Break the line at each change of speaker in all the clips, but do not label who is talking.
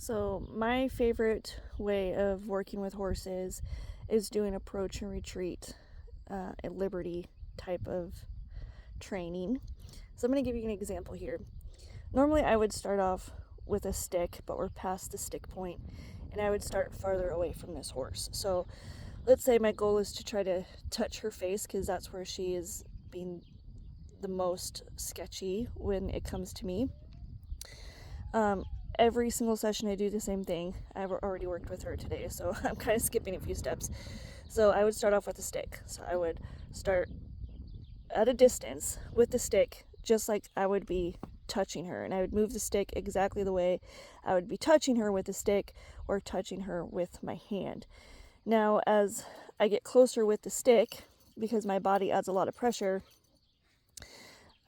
So my favorite way of working with horses is doing approach and retreat, a liberty type of training. So I'm going to give you an example here. Normally I would start off with a stick, but we're past the stick point, and I would start farther away from this horse. So let's say my goal is to try to touch her face, because that's where she is being the most sketchy when it comes to me. Every single session I do the same thing. I've already worked with her today, so I'm kind of skipping a few steps. So I would start off with a stick. So I would start at a distance with the stick, just like I would be touching her, and I would move the stick exactly the way I would be touching her with the stick or touching her with my hand. Now, as I get closer with the stick, because my body adds a lot of pressure,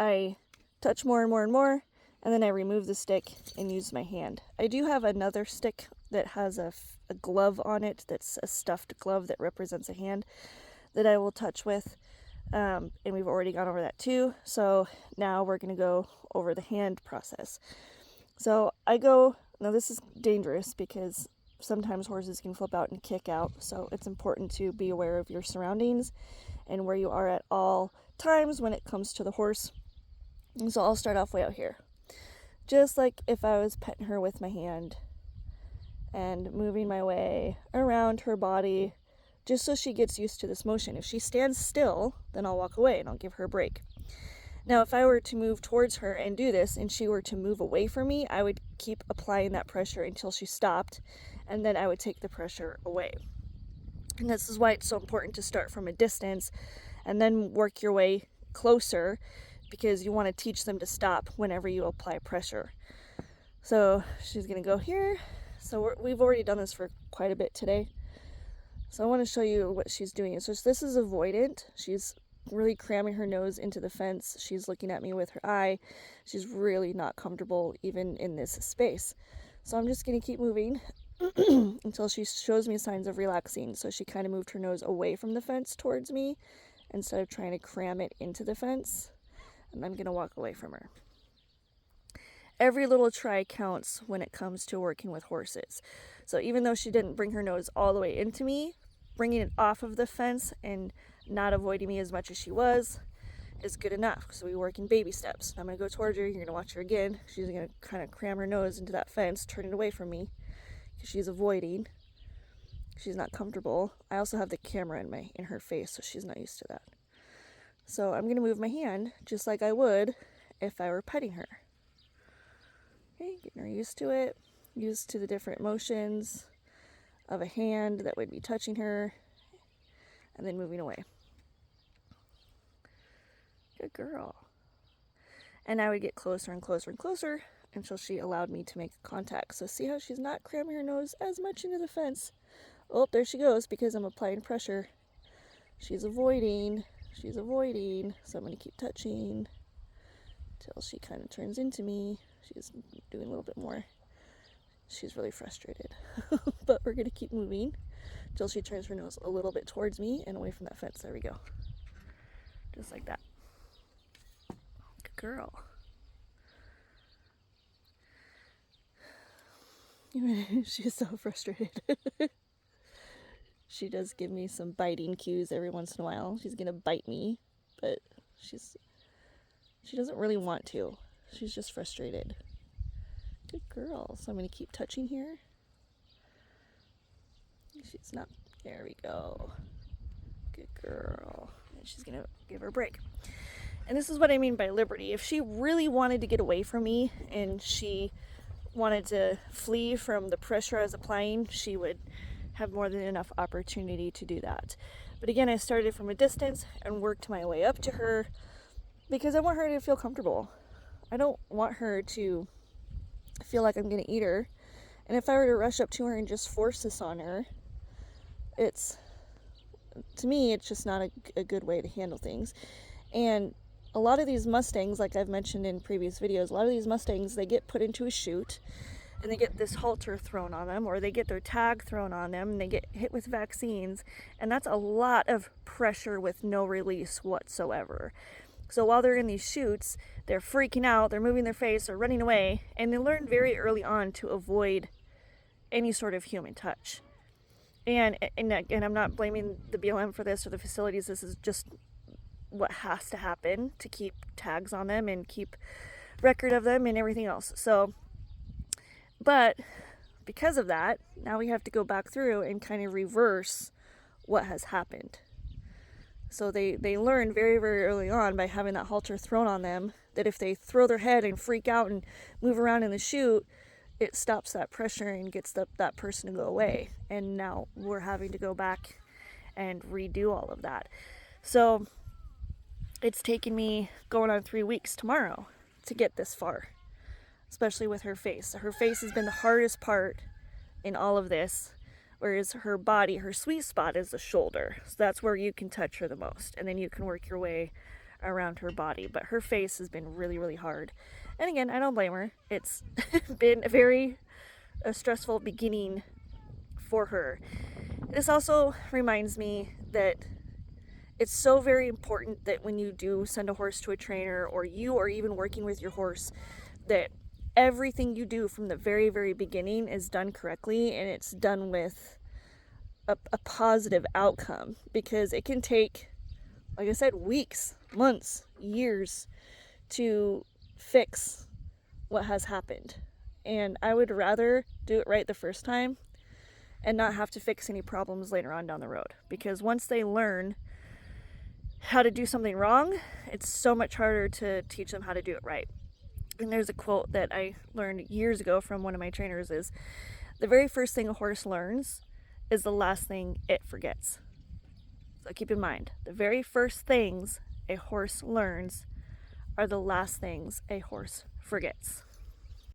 I touch more and more and more, and then I remove the stick and use my hand. I do have another stick that has a glove on it, that's a stuffed glove that represents a hand, that I will touch with, and we've already gone over that too. So now we're going to go over the hand process. So now this is dangerous because sometimes horses can flip out and kick out, so it's important to be aware of your surroundings and where you are at all times when it comes to the horse. And so I'll start off way out here, just like if I was petting her with my hand and moving my way around her body, just so she gets used to this motion. If she stands still, then I'll walk away and I'll give her a break. Now, if I were to move towards her and do this, and she were to move away from me, I would keep applying that pressure until she stopped, and then I would take the pressure away. And this is why it's so important to start from a distance and then work your way closer, because you want to teach them to stop whenever you apply pressure. So she's going to go here. So we've already done this for quite a bit today. So I want to show you what she's doing. So this is avoidant. She's really cramming her nose into the fence. She's looking at me with her eye. She's really not comfortable even in this space. So I'm just going to keep moving until she shows me signs of relaxing. So she kind of moved her nose away from the fence towards me instead of trying to cram it into the fence. And I'm going to walk away from her. Every little try counts when it comes to working with horses. So even though she didn't bring her nose all the way into me, bringing it off of the fence and not avoiding me as much as she was is good enough. So we work in baby steps. I'm going to go towards her. You're going to watch her again. She's going to kind of cram her nose into that fence, turn it away from me because she's avoiding. She's not comfortable. I also have the camera in her face, so she's not used to that. So I'm going to move my hand just like I would if I were petting her. Okay, getting her used to it, used to the different motions of a hand that would be touching her, and then moving away. Good girl. And I would get closer and closer and closer until she allowed me to make contact. So see how she's not cramming her nose as much into the fence? Oh, there she goes, because I'm applying pressure. She's avoiding. She's avoiding. So I'm going to keep touching until she kind of turns into me. She's doing a little bit more. She's really frustrated. But we're going to keep moving until she turns her nose a little bit towards me and away from that fence. There we go. Just like that. Good girl. She's so frustrated. She does give me some biting cues every once in a while. She's going to bite me, but she doesn't really want to. She's just frustrated. Good girl. So I'm going to keep touching here. She's not. There we go. Good girl. And she's going to give her a break. And this is what I mean by liberty. If she really wanted to get away from me and she wanted to flee from the pressure I was applying, she would have more than enough opportunity to do that. But again, I started from a distance and worked my way up to her because I want her to feel comfortable. I don't want her to feel like I'm going to eat her. And if I were to rush up to her and just force this on her, to me, it's just not a good way to handle things. And a lot of these mustangs, like I've mentioned in previous videos, a lot of these mustangs, they get put into a chute and they get this halter thrown on them, or they get their tag thrown on them, and they get hit with vaccines, and that's a lot of pressure with no release whatsoever. So while they're in these chutes, they're freaking out, they're moving their face, they're running away, and they learn very early on to avoid any sort of human touch. And I'm not blaming the BLM for this or the facilities. This is just what has to happen to keep tags on them and keep record of them and everything else. So, but because of that, now we have to go back through and kind of reverse what has happened. So they learned very, very early on by having that halter thrown on them that if they throw their head and freak out and move around in the chute, it stops that pressure and gets that person to go away. And now we're having to go back and redo all of that. So it's taken me going on 3 weeks tomorrow to get this far, especially with her face. Her face has been the hardest part in all of this, whereas her body, her sweet spot is the shoulder. So that's where you can touch her the most, and then you can work your way around her body. But her face has been really, really hard. And again, I don't blame her. It's been a stressful beginning for her. This also reminds me that it's so very important that when you do send a horse to a trainer, or you are even working with your horse, that everything you do from the very, very beginning is done correctly, and it's done with a positive outcome, because it can take, like I said, weeks, months, years to fix what has happened. And I would rather do it right the first time and not have to fix any problems later on down the road, because once they learn how to do something wrong, it's so much harder to teach them how to do it right. And there's a quote that I learned years ago from one of my trainers is, the very first thing a horse learns is the last thing it forgets. So keep in mind, the very first things a horse learns are the last things a horse forgets.